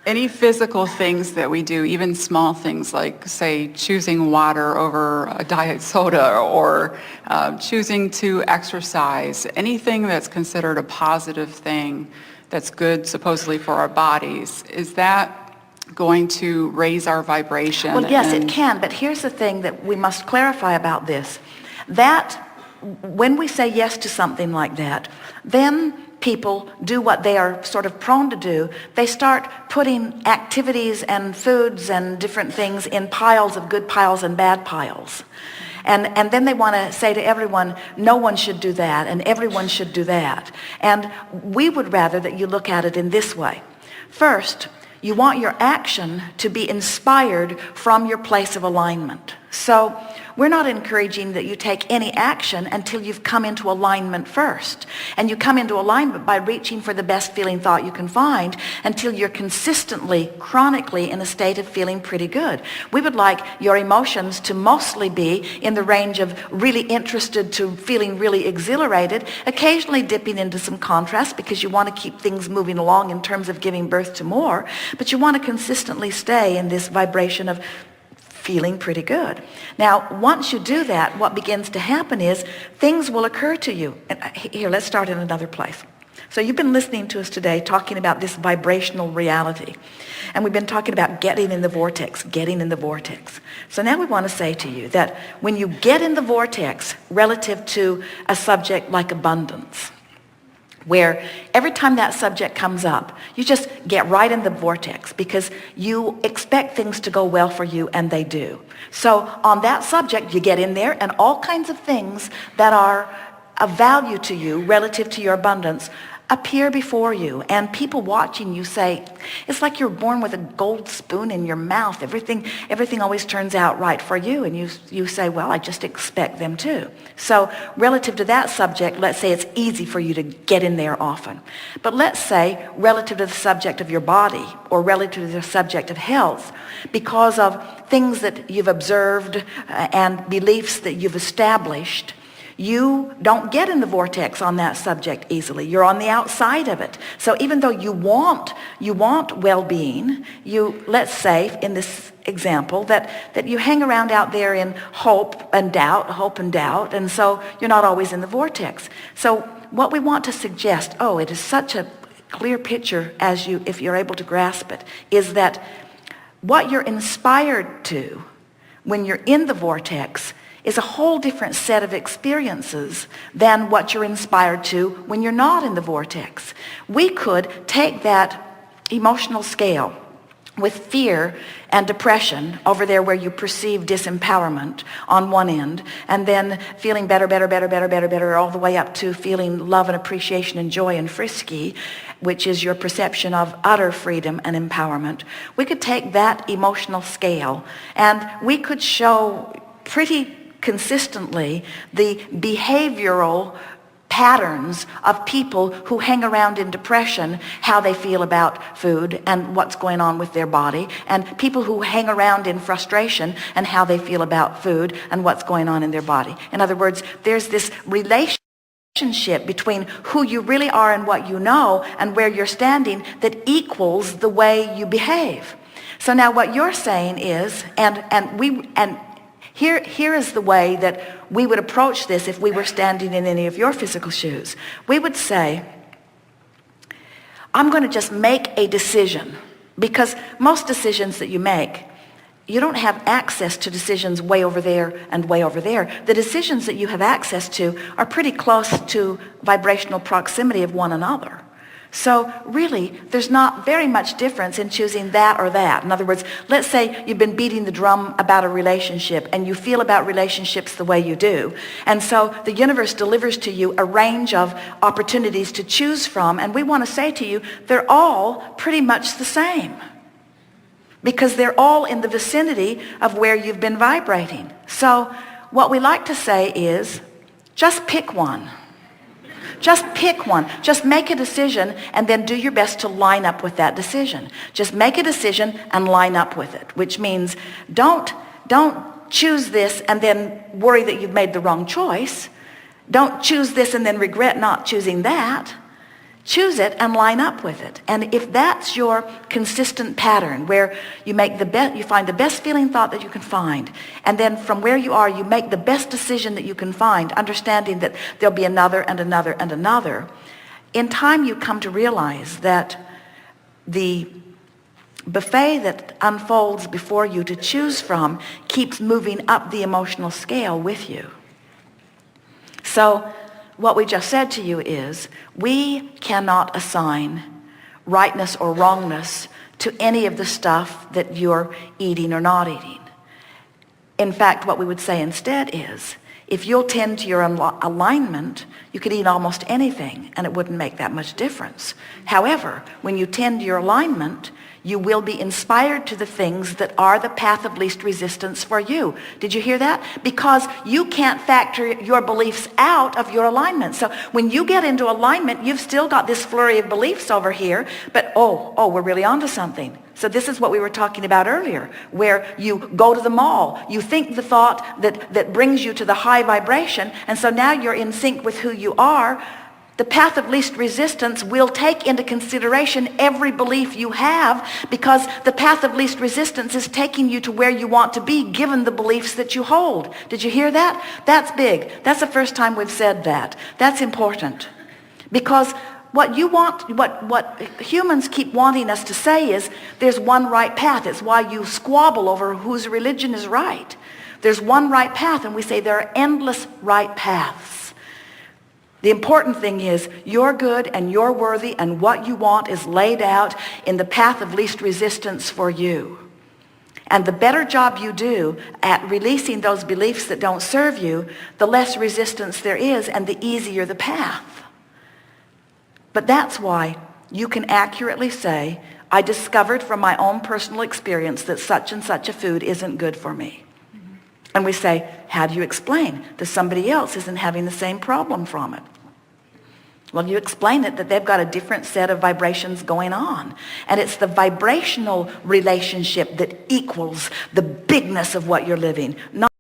Any physical things that we do, even small things like, say, choosing water over a diet soda or choosing to exercise, anything that's considered a positive thing that's good supposedly for our bodies, is that going to raise our vibration? Well, yes, it can, but here's the thing that we must clarify about this. That when we say yes to something like that, then people do what they are sort of prone to do. They start putting activities and foods and different things in piles of good piles and bad piles. And then they want to say to everyone, no one should do that and everyone should do that. And we would rather that you look at it in this way. First, you want your action to be inspired from your place of alignment. So we're not encouraging that you take any action until you've come into alignment first. And you come into alignment by reaching for the best feeling thought you can find until you're consistently, chronically in a state of feeling pretty good. We would like your emotions to mostly be in the range of really interested to feeling really exhilarated, occasionally dipping into some contrast because you want to keep things moving along in terms of giving birth to more, but you want to consistently stay in this vibration of feeling pretty good. Now, once you do that, what begins to happen is things will occur to you. And here, let's start in another place. So you've been listening to us today talking about this vibrational reality. And we've been talking about getting in the vortex, getting in the vortex. So now we want to say to you that when you get in the vortex relative to a subject like abundance, where every time that subject comes up, you just get right in the vortex because you expect things to go well for you, and they do. So on that subject, you get in there, and all kinds of things that are of value to you relative to your abundance appear before you, and people watching you say, it's like you're born with a gold spoon in your mouth. Everything always turns out right for you, and you say, well, I just expect them to. So relative to that subject, let's say it's easy for you to get in there often. But let's say relative to the subject of your body or relative to the subject of health, because of things that you've observed and beliefs that you've established, you don't get in the vortex on that subject easily. You're on the outside of it. So even though you want well-being, let's say in this example that you hang around out there in hope and doubt, and so you're not always in the vortex. So what we want to suggest, it is such a clear picture if you're able to grasp it, is that what you're inspired to when you're in the vortex is a whole different set of experiences than what you're inspired to when you're not in the vortex. We could take that emotional scale with fear and depression over there where you perceive disempowerment on one end, and then feeling better, all the way up to feeling love and appreciation and joy and frisky, which is your perception of utter freedom and empowerment. We could take that emotional scale and we could show pretty consistently the behavioral patterns of people who hang around in depression, how they feel about food and what's going on with their body, and people who hang around in frustration and how they feel about food and what's going on in their body. In other words, there's this relationship between who you really are and what you know and where you're standing that equals the way you behave. So now what you're saying is, Here is the way that we would approach this if we were standing in any of your physical shoes. We would say, I'm going to just make a decision, because most decisions that you make, you don't have access to decisions way over there and way over there. The decisions that you have access to are pretty close to vibrational proximity of one another. So really, there's not very much difference in choosing that or that. In other words, let's say you've been beating the drum about a relationship and you feel about relationships the way you do. And so the universe delivers to you a range of opportunities to choose from, and we want to say to you, they're all pretty much the same, because they're all in the vicinity of where you've been vibrating. So what we like to say is, just pick one. Just pick one. Just make a decision and then do your best to line up with that decision. Just make a decision and line up with it, which means don't choose this and then worry that you've made the wrong choice. Don't choose this and then regret not choosing that. choose it and line up with it. And if that's your consistent pattern where you make you find the best feeling thought that you can find, and then from where you are, you make the best decision that you can find, understanding that there'll be another and another and another, in time you come to realize that the buffet that unfolds before you to choose from keeps moving up the emotional scale with you. So what we just said to you is, we cannot assign rightness or wrongness to any of the stuff that you're eating or not eating. In fact, what we would say instead is, if you'll tend to your alignment, you could eat almost anything and it wouldn't make that much difference. However, when you tend to your alignment, you will be inspired to the things that are the path of least resistance for you. Did you hear that? Because you can't factor your beliefs out of your alignment. So when you get into alignment, you've still got this flurry of beliefs over here, but we're really onto something. So this is what we were talking about earlier, where you go to the mall, you think the thought that brings you to the high vibration, and so now you're in sync with who you are. The path of least resistance will take into consideration every belief you have, because the path of least resistance is taking you to where you want to be given the beliefs that you hold. Did you hear that? That's big. That's the first time we've said that. That's important. Because what you want, what humans keep wanting us to say is there's one right path. It's why you squabble over whose religion is right. There's one right path, and we say there are endless right paths. The important thing is you're good and you're worthy, and what you want is laid out in the path of least resistance for you. And the better job you do at releasing those beliefs that don't serve you, the less resistance there is and the easier the path. But that's why you can accurately say, I discovered from my own personal experience that such and such a food isn't good for me. And we say, how do you explain that somebody else isn't having the same problem from it? Well, you explain it that they've got a different set of vibrations going on. And it's the vibrational relationship that equals the bigness of what you're living, not